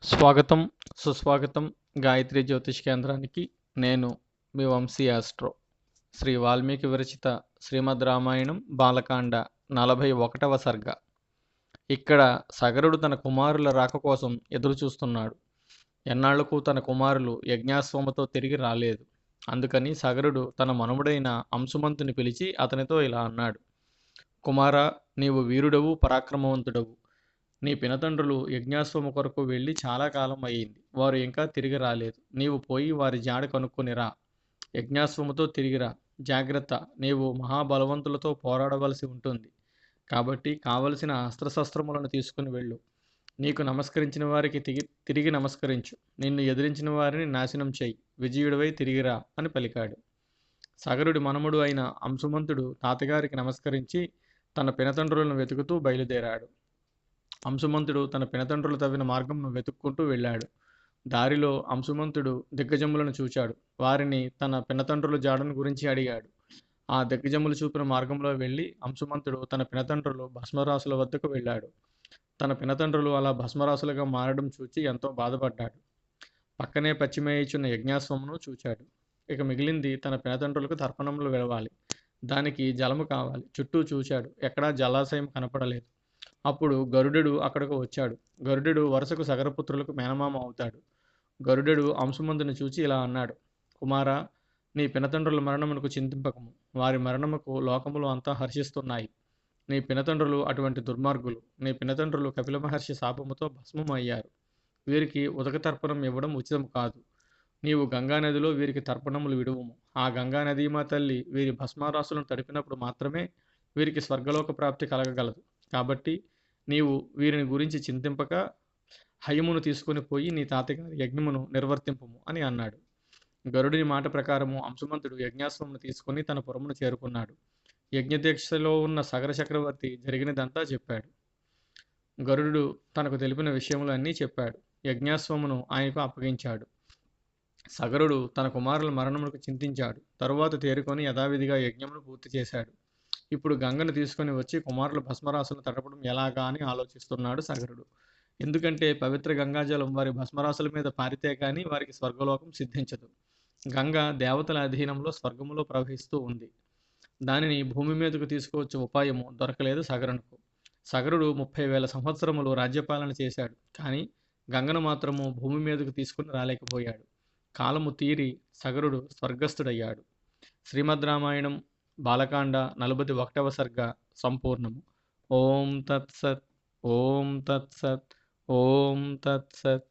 స్వాగతం, సుస్వాగతం గాయత్రి జ్యోతిష్ కేంద్రానికి. నేను మీ వంశీ ఆస్ట్రో. శ్రీ వాల్మీకి విరచిత శ్రీమద్ రామాయణం బాలకాండ 41వ సర్గ. ఇక్కడ సగరుడు తన కుమారుల రాక కోసం ఎదురు చూస్తున్నాడు. ఎన్నాళ్లకు తన కుమారులు యజ్ఞాశ్వముతో తిరిగి రాలేదు. అందుకని సగరుడు తన మనుమడైన అంశుమంతుని పిలిచి అతనితో ఇలా అన్నాడు: కుమారా, నీవు వీరుడవు, పరాక్రమవంతుడవు. నీ పినతండ్రులు యజ్ఞాశ్వము కొరకు వెళ్ళి చాలా కాలం అయ్యింది. వారు ఇంకా తిరిగి రాలేదు. నీవు పోయి వారి జాడ కనుక్కొనిరా. యజ్ఞాశ్వముతో తిరిగిరా. జాగ్రత్త, నీవు మహాబలవంతులతో పోరాడవలసి ఉంటుంది. కాబట్టి కావలసిన అస్త్రశస్త్రములను తీసుకుని వెళ్ళు. నీకు నమస్కరించిన వారికి తిరిగి నమస్కరించు. నిన్ను ఎదిరించిన వారిని నాశనం చెయ్యి. విజయుడివై తిరిగిరా అని పలికాడు. సగరుడి మనముడు అయిన అంశుమంతుడు తాతగారికి నమస్కరించి తన పినతండ్రులను వెతుకుతూ బయలుదేరాడు. అంశుమంతుడు తన పినతండ్రులు తవ్విన మార్గంను వెతుక్కుంటూ వెళ్ళాడు. దారిలో అంశుమంతుడు దిగ్గజములను చూచాడు. వారిని తన పినతండ్రుల జాడను గురించి అడిగాడు. ఆ దిగ్గజములు చూపిన మార్గంలో వెళ్ళి అంశుమంతుడు తన పినతండ్రులు భస్మరాసుల వద్దకు వెళ్ళాడు. తన పినతండ్రులు అలా భస్మరాసులుగా మారడం చూచి ఎంతో బాధపడ్డాడు. పక్కనే పశ్చిమేయుచున్న యజ్ఞాశ్వమును చూచాడు. ఇక మిగిలింది తన పినతండ్రులకు తర్పణములు విడవాలి. దానికి జలము కావాలి. చుట్టూ చూచాడు. ఎక్కడా జలాశయం కనపడలేదు. అప్పుడు గరుడెడు అక్కడకు వచ్చాడు. గరుడెడు వరుసకు సగరపుత్రులకు మేనమామ అవుతాడు. గరుడెడు అంశుమంతుని చూచి ఇలా అన్నాడు: కుమారా, నీ పినతండ్రుల మరణమునకు చింతింపకము. వారి మరణముకు లోకములు అంతా హర్షిస్తున్నాయి. నీ పినతండ్రులు అటువంటి దుర్మార్గులు. నీ పినతండ్రులు కపిల మహర్షి శాపముతో భస్మం అయ్యారు. వీరికి ఉదక తర్పణం ఇవ్వడం ఉచితం కాదు. నీవు గంగానదిలో వీరికి తర్పణములు విడువుము. ఆ గంగానదీమా తల్లి వీరి భస్మారాసులను తడిపినప్పుడు మాత్రమే వీరికి స్వర్గలోక ప్రాప్తి కలగగలదు. కాబట్టి నీవు వీరిని గురించి చింతింపక హయమును తీసుకొని పోయి నీ తాతగారి యజ్ఞమును నిర్వర్తింపుము అని అన్నాడు. గరుడిని మాట ప్రకారము అంశుమంతుడు యజ్ఞాశ్వమును తీసుకుని తన పురమును చేరుకున్నాడు. యజ్ఞదీక్షలో ఉన్న సగర చక్రవర్తి జరిగినదంతా చెప్పాడు. గరుడు తనకు తెలిపిన విషయములు అన్నీ చెప్పాడు. యజ్ఞాశ్వమును ఆయనకు అప్పగించాడు. సగరుడు తన కుమారుల మరణములకు చింతించాడు. తరువాత తేరుకొని యథావిధిగా యజ్ఞమును పూర్తి చేశాడు. ఇప్పుడు గంగను తీసుకొని వచ్చి కుమారుల భస్మరాసులను తడపడం ఎలాగా అని ఆలోచిస్తున్నాడు సగరుడు. ఎందుకంటే పవిత్ర గంగాజలం వారి భస్మరాసుల మీద పారితే కానీ వారికి స్వర్గలోకం సిద్ధించదు. గంగ దేవతల అధీనంలో స్వర్గములో ప్రవహిస్తూ ఉంది. దానిని భూమి మీదకు తీసుకువచ్చే ఉపాయము దొరకలేదు సగరునకు. సగరుడు 30,000 సంవత్సరములు రాజ్యపాలన చేశాడు. కానీ గంగను మాత్రము భూమి మీదకు తీసుకుని రాలేకపోయాడు. కాలము తీరి సగరుడు స్వర్గస్థుడయ్యాడు. శ్రీమద్ రామాయణం బాలకాండ 41వ సర్గ సంపూర్ణము. ఓం తత్సత్. ఓం తత్సత్. ఓం తత్సత్.